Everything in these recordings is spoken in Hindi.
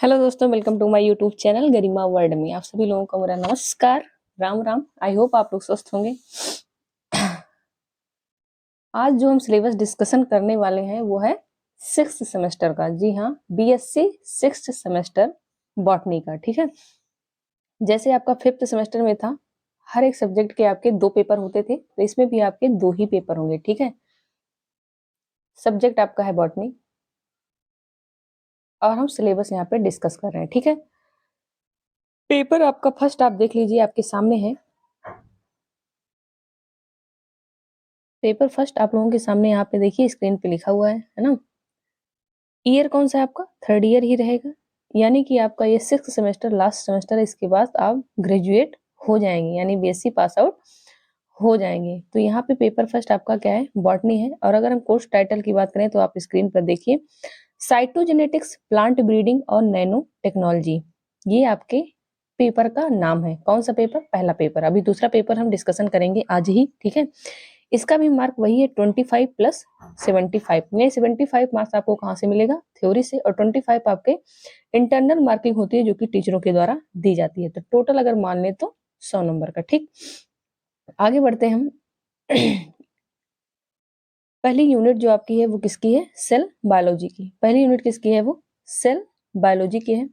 हेलो दोस्तों, welcome to my YouTube channel Garima world में। आप सभी लोगों को मेरा नमस्कार, राम राम। आई होप आप लोग स्वस्थ होंगे। आज जो हम सिलेबस डिस्कशन करने वाले हैं वो है सिक्स्थ सेमेस्टर का। जी हाँ, बीएससी सिक्स्थ सेमेस्टर बॉटनी का। ठीक है, जैसे आपका फिफ्थ सेमेस्टर में था, हर एक सब्जेक्ट के आपके 2 पेपर होते थे, तो इसमें भी आपके 2 ही पेपर होंगे। ठीक है, सब्जेक्ट आपका है बॉटनी और हम सिलेबस यहाँ पे डिस्कस कर रहे हैं। ठीक है, पेपर आपका फर्स्ट आप देख लीजिए, आपके सामने है। पेपर फर्स्ट आप लोगों के सामने यहाँ पे देखिए, स्क्रीन पे लिखा हुआ है ना। ईयर कौन सा है आपका? थर्ड ईयर ही रहेगा, यानी कि आपका ये सिक्स्थ सेमेस्टर लास्ट सेमेस्टर है। इसके बाद आप ग्रेजुएट हो जाएंगे, यानी बीएससी पास आउट हो जाएंगे। तो यहाँ पे पेपर फर्स्ट आपका क्या है? बॉटनी है। और अगर हम कोर्स टाइटल की बात करें तो आप स्क्रीन पर देखिए, साइटोजेनेटिक्स, प्लांट ब्रीडिंग और नैनो टेक्नोलॉजी, ये आपके पेपर का नाम है। कौन सा पेपर? पहला पेपर। अभी दूसरा पेपर हम डिस्कशन करेंगे आज ही। ठीक है, इसका भी मार्क वही है 25 प्लस 75। ये 75 मार्क्स आपको कहाँ से मिलेगा? थ्योरी से। और 25 आपके इंटरनल मार्किंग होती है, जो कि टीचरों के द्वारा दी जाती है। तो टोटल अगर मान ले तो 100 नंबर का। ठीक, आगे बढ़ते हैं हम। पहली यूनिट जो आपकी है वो किसकी है? सेल बायोलॉजी की। पहली यूनिट किसकी है? वो सेल बायोलॉजी की है।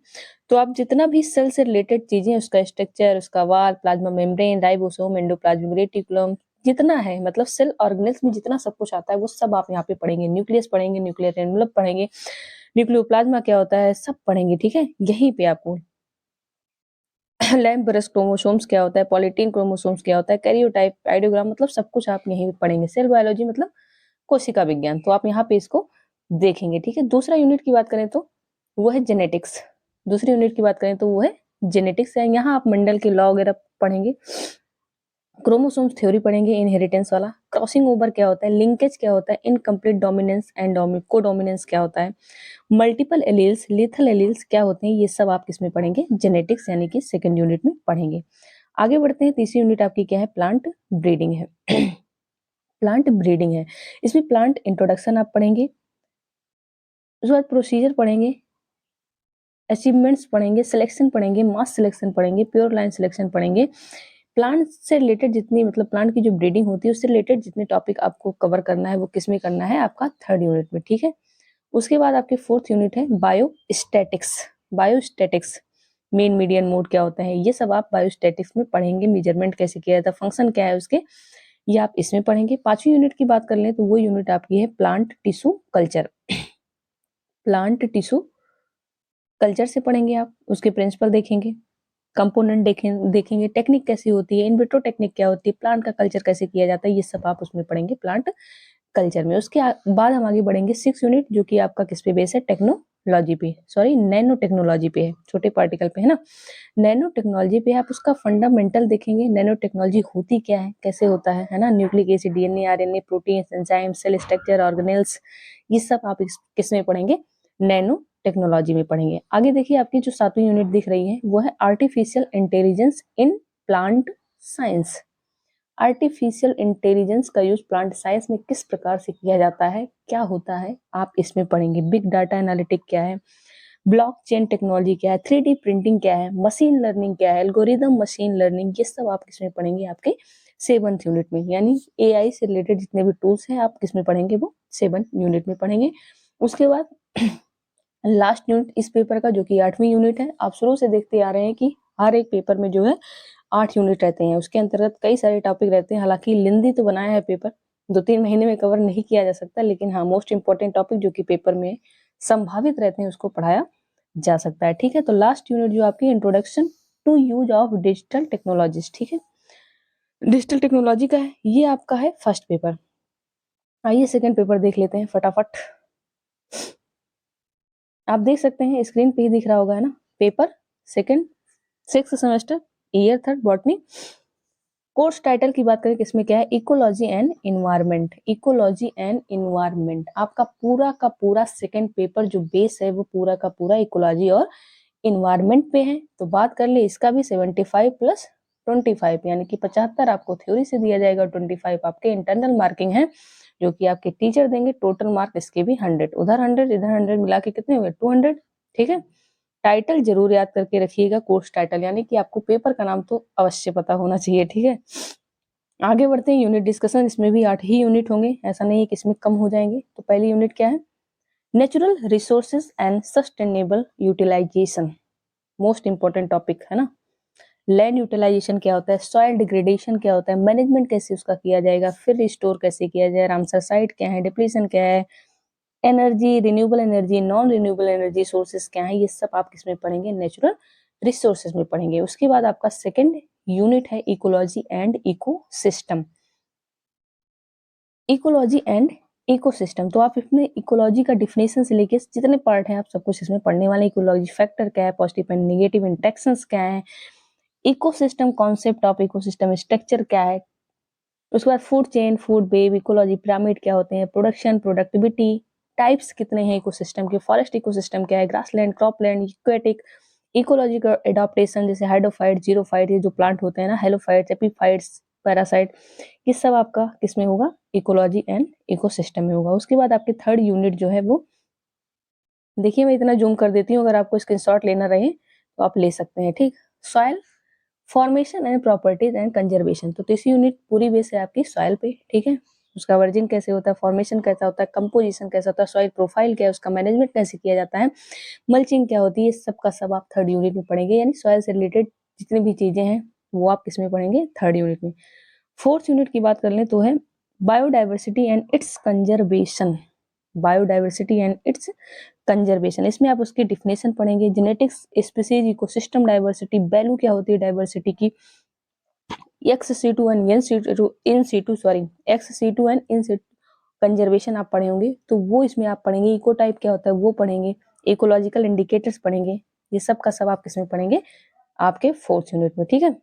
तो आप जितना भी सेल से रिलेटेड चीजें, उसका स्ट्रक्चर, उसका वाल, plasma membrane, ribosome, endoplasmic reticulum, जितना है, मतलब सेल ऑर्गेनेल्स में जितना सब कुछ आता है वो सब आप यहाँ पे पढ़ेंगे। न्यूक्लियस पढ़ेंगे, न्यूक्लियर एनवलप पढ़ेंगे, न्यूक्लियोप्लाज्मा क्या होता है, सब पढ़ेंगे। ठीक है, यहीं पे आपको लैम्प ब्रश क्रोमोसोम्स क्या होता है, पॉलीटीन क्रोमोसोम्स क्या होता है, कैरियोटाइप, आइडियोग्राम, मतलब सब कुछ आप यहीं पे पढ़ेंगे। सेल बायोलॉजी मतलब कोशिका विज्ञान, तो आप यहाँ पे इसको देखेंगे। ठीक है, दूसरा यूनिट की बात करें तो वो है जेनेटिक्स। दूसरी यूनिट की बात करें तो वो है जेनेटिक्स है। यहाँ आप मंडल के लॉ वगैरह पढ़ेंगे, क्रोमोसोम्स थ्योरी पढ़ेंगे, इनहेरिटेंस वाला, क्रॉसिंग ओवर क्या होता है, लिंकेज क्या होता है, इनकम्प्लीट डोमिनेंस एंड कोडोमिनेंस क्या होता है, मल्टीपल एलील्स, लीथल एलील्स क्या होते हैं, ये सब आप किसमें पढ़ेंगे? जेनेटिक्स, यानी कि सेकंड यूनिट में पढ़ेंगे। आगे बढ़ते हैं, तीसरी यूनिट आपकी क्या है? प्लांट ब्रीडिंग है। प्लांट ब्रीडिंग है, इसमें प्लांट इंट्रोडक्शन आप पढ़ेंगे, उसके बाद प्रोसीजर पढ़ेंगे, अचीवमेंट्स पढ़ेंगे, सिलेक्शन पढ़ेंगे, मास सिलेक्शन पढ़ेंगे, प्योर लाइन सिलेक्शन पढ़ेंगे। प्लांट से रिलेटेड जितनी, मतलब प्लांट की जो ब्रीडिंग होती है उससे रिलेटेड जितने टॉपिक आपको कवर करना है वो किसमें करना है? आपका थर्ड यूनिट में। ठीक है, उसके बाद आपकी फोर्थ यूनिट है biostatics. Biostatics, mean median mode क्या होता है, ये सब आप बायोस्टैटिक्स में पढ़ेंगे। मेजरमेंट कैसे किया जाता है, फंक्शन क्या है उसके, ये आप इसमें पढ़ेंगे। पांचवी यूनिट की बात कर लें तो वो यूनिट आपकी है plant tissue culture. Plant tissue culture से पढ़ेंगे आप, उसके प्रिंसिपल देखेंगे, कंपोनेंट देखेंगे, टेक्निक कैसी होती है, इनविट्रो टेक्निक क्या होती है, प्लांट का कल्चर कैसे किया जाता है, ये सब आप उसमें पढ़ेंगे प्लांट कल्चर में। उसके बाद हम आगे बढ़ेंगे सिक्स यूनिट, जो कि आपका किस पे बेस है? टेक्नोलॉजी पे, सॉरी नैनो टेक्नोलॉजी पे है, छोटे पार्टिकल पे है ना। नैनो टेक्नोलॉजी पे आप उसका फंडामेंटल देखेंगे, नैनो टेक्नोलॉजी होती क्या है, कैसे होता है ना। Nucleic acid, DNA, RNA, protein, enzyme, cell structure, organelles, ये सब आप किसमें पढ़ेंगे? नैनो टेक्नोलॉजी में पढ़ेंगे। आगे देखिए, आपकी जो सातवीं यूनिट दिख रही है वो है artificial intelligence in plant science. Artificial intelligence का यूज प्लांट साइंस में किस प्रकार से किया जाता है, क्या होता है, आप इसमें पढ़ेंगे। बिग डाटा एनालिटिक क्या है, ब्लॉकचेन टेक्नोलॉजी क्या है, 3D प्रिंटिंग क्या है, मशीन लर्निंग क्या है, एल्गोरिदम मशीन लर्निंग, ये सब आप किसमें पढ़ेंगे? आपके सेवंथ यूनिट में। यानी एआई से रिलेटेड जितने भी टूल्स हैं आप किसमें पढ़ेंगे? वो सेवंथ यूनिट में पढ़ेंगे। उसके बाद लास्ट यूनिट इस पेपर का, जो कि 8वीं यूनिट है। आप शुरू से देखते आ रहे हैं कि हर एक पेपर में जो है 8 यूनिट रहते हैं, उसके अंतर्गत कई सारे टॉपिक रहते हैं। हालांकि लेंदी तो बनाया है पेपर, 2-3 महीने में कवर नहीं किया जा सकता, लेकिन हाँ, मोस्ट इंपॉर्टेंट टॉपिक जो कि पेपर में संभावित रहते हैं उसको पढ़ाया जा सकता है। ठीक है, तो लास्ट यूनिट जो आपकी introduction to use of digital technologies, ठीक है, डिजिटल टेक्नोलॉजी का है, ये आपका है फर्स्ट पेपर। आइए सेकंड पेपर देख लेते हैं फटाफट। आप देख सकते हैं स्क्रीन पे ही दिख रहा होगा, है ना। Paper second, sixth semester, year third, botany. Course title की बात करें, किसमें क्या है? Ecology and environment. Ecology and environment आपका पूरा का पूरा सेकंड पेपर जो बेस है वो पूरा का पूरा इकोलॉजी और इन्वायरमेंट पे है। तो बात कर ले इसका भी 75 प्लस 25, यानी कि 75 आपको थ्योरी से दिया जाएगा, 25 आपके इंटरनल मार्किंग है, जो कि आपके टीचर देंगे। टोटल मार्क इसके भी 100, उधर 100 इधर 100 मिला के कितने हुए? 200। ठीक है, टाइटल जरूर याद करके रखिएगा, कोर्स टाइटल, यानी कि आपको पेपर का नाम तो अवश्य पता होना चाहिए, ठीक है। आगे बढ़ते हैं यूनिट डिस्कशन। इसमें भी 8 ही यूनिट होंगे, ऐसा नहीं है कि इसमें कम हो जाएंगे। तो पहली यूनिट क्या है? Natural resources and sustainable utilisation, most important topic है ना। लैंड यूटिलाइजेशन क्या होता है, सॉइल डिग्रेडेशन क्या होता है, मैनेजमेंट कैसे उसका किया जाएगा, फिर रिस्टोर कैसे किया जाए, रामसर साइट क्या है, डिप्लीशन क्या है, energy, renewable energy, non renewable energy sources क्या है, ये सब आप किसमें पढ़ेंगे? नेचुरल रिसोर्सेज में पढ़ेंगे। उसके बाद आपका सेकंड यूनिट है ecology and ecosystem. Ecology and ecosystem, तो आप इसमें इकोलॉजी का डिफिनेशन से लेके जितने पार्ट हैं आप सब कुछ इसमें पढ़ने वाले। इकोलॉजी फैक्टर क्या है, पॉजिटिव एंड नेगेटिव इंटरेक्शंस क्या है, ecosystem concept of ecosystem structure क्या है, उसके बाद food chain, food web, ecology pyramid क्या होते हैं, प्रोडक्शन, प्रोडक्टिविटी, टाइप्स कितने हैं इकोसिस्टम के, फॉरेस्ट इकोसिस्टम क्या है, ग्रासलैंड, क्रॉपलैंड, इक्वेटिक, इकोलॉजी का एडाप्टेशन जैसे हाइड्रोफाइट, जीरोफाइट, ये जो प्लांट होते हैं ना, हेलोफाइट्स, एपीफाइट्स, पैरासाइट, ये सब आपका किसमें होगा? इकोलॉजी एंड इकोसिस्टम में होगा। उसके बाद आपके थर्ड यूनिट जो है वो, देखिए मैं इतना जूम कर देती हूँ, अगर आपको स्क्रीनशॉट लेना रहे तो आप ले सकते हैं, ठीक। Soil formation and properties and conservation, तो तीसरी यूनिट पूरी बेस है आपकी सॉइल पे, ठीक है। उसका वर्जिंग कैसे होता है, फॉर्मेशन कैसा होता है, कंपोजिशन कैसा होता है, सॉइल प्रोफाइल क्या है, उसका मैनेजमेंट कैसे किया जाता है, मल्चिंग क्या होती है, सब का सब आप थर्ड यूनिट में पढ़ेंगे। यानी सॉइल से रिलेटेड जितनी भी चीजें हैं वो आप किसमें पढ़ेंगे? थर्ड यूनिट में। फोर्थ यूनिट की बात कर लें तो है biodiversity and it's conservation. Biodiversity and it's conservation, इसमें आप उसकी डिफिनेशन पढ़ेंगे, genetics, species, ecosystem diversity, value क्या होती है डाइवर्सिटी की, XC2 and in sorry XC2 and in conservation आप पढ़े होंगे, तो वो इसमें आप पढ़ेंगे। इको टाइप क्या होता है वो पढ़ेंगे, इकोलॉजिकल इंडिकेटर्स पढ़ेंगे, ये सब का सब आप किसमें पढ़ेंगे? आपके फोर्थ यूनिट में, ठीक है।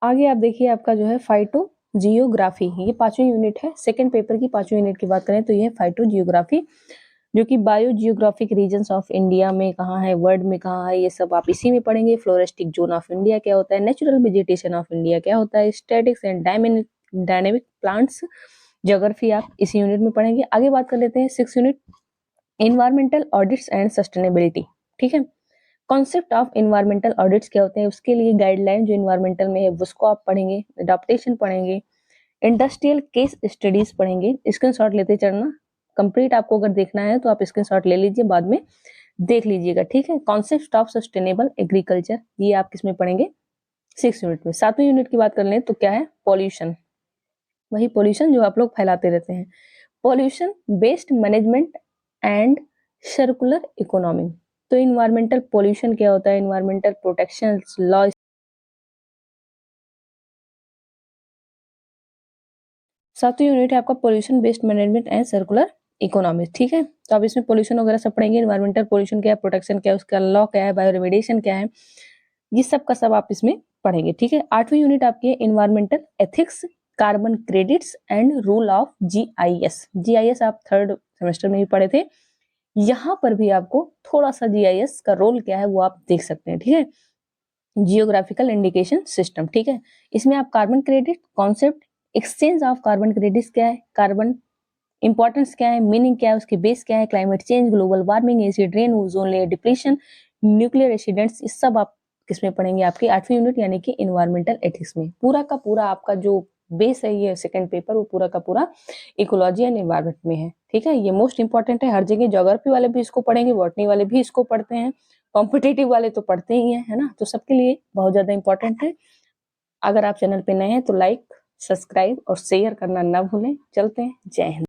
आगे आप देखिए आपका जो है फाइटो जियोग्राफी, ये पांचवी यूनिट है। सेकंड पेपर की पांचवी यूनिट की बात करें तो ये फाइटो जियोग्राफी, जो कि biogeographic regions of India में कहाँ है, वर्ल्ड में कहाँ है, ये सब आप इसी में पढ़ेंगे। फ्लोरेस्टिक जोन ऑफ इंडिया क्या होता है, नेचुरल वेजिटेशन ऑफ इंडिया क्या होता है, statics and dynamic plants geography आप इसी यूनिट में पढ़ेंगे। आगे बात कर लेते हैं six unit, environmental audits and sustainability, ठीक है। कॉन्सेप्ट ऑफ इन्वायरमेंटल ऑडिट्स क्या होते हैं, उसके लिए गाइडलाइन जो इन्वायरमेंटल में है उसको आप पढ़ेंगे, अडॉप्टेशन पढ़ेंगे, इंडस्ट्रियल केस स्टडीज पढ़ेंगे। स्क्रीनशॉट लेते चलना, कंप्लीट आपको अगर देखना है तो आप स्क्रीनशॉट ले लीजिए, बाद में देख लीजिएगा, ठीक है। कॉन्सेप्ट ऑफ सस्टेनेबल एग्रीकल्चर, ये आप किसमें पढ़ेंगे? सिक्स यूनिट में। सातवीं यूनिट की बात कर लें तो क्या है? पॉल्यूशन, वही पॉल्यूशन जो आप लोग फैलाते रहते हैं, pollution based management and circular economy. तो इन्वायरमेंटल पॉल्यूशन क्या होता है, इन्वायरमेंटल प्रोटेक्शन लॉ, सातवीं यूनिट है आपका pollution based management and circular economy, ठीक है। तो आप इसमें पॉल्यूशन वगैरह सब पढ़ेंगे, इन्वायरमेंटल पॉल्यूशन क्या है, प्रोटेक्शन क्या है, उसका लॉ क्या है, बायोरेमेडिएशन क्या है, ये सब का सब आप इसमें पढ़ेंगे, ठीक है। आठवीं यूनिट आपकी environmental ethics, carbon credits and rule of GIS। GIS आप थर्ड सेमेस्टर में भी पढ़े थे, यहाँ पर भी आपको थोड़ा सा GIS का रोल क्या है वो आप देख सकते हैं, ठीक है। जियोग्राफिकल इंडिकेशन सिस्टम, ठीक है। इसमें आप carbon credit concept, exchange of carbon credits क्या है, कार्बन इंपॉर्टेंस क्या है, मीनिंग क्या है, उसके बेस क्या है, climate change, global warming, acid rain, ozone layer depletion, nuclear accidents, इस सब आप किसमें पढ़ेंगे? आपकी आठवीं यूनिट यानी कि इन्वायरमेंटल एथिक्स में। पूरा का पूरा आपका जो बेस है ये सेकंड पेपर, वो पूरा का पूरा इकोलॉजी एंड एनवायरमेंट में है, ठीक है। ये मोस्ट इंपॉर्टेंट है, हर जगह ज्योग्राफी वाले भी इसको पढ़ेंगे, बॉटनी वाले भी इसको पढ़ते हैं, कॉम्पिटेटिव वाले तो पढ़ते ही हैं, है ना। तो सबके लिए बहुत ज्यादा इंपॉर्टेंट है। अगर आप चैनल पे नए हैं तो लाइक, सब्सक्राइब और शेयर करना ना भूलें। चलते हैं, जय हिंद।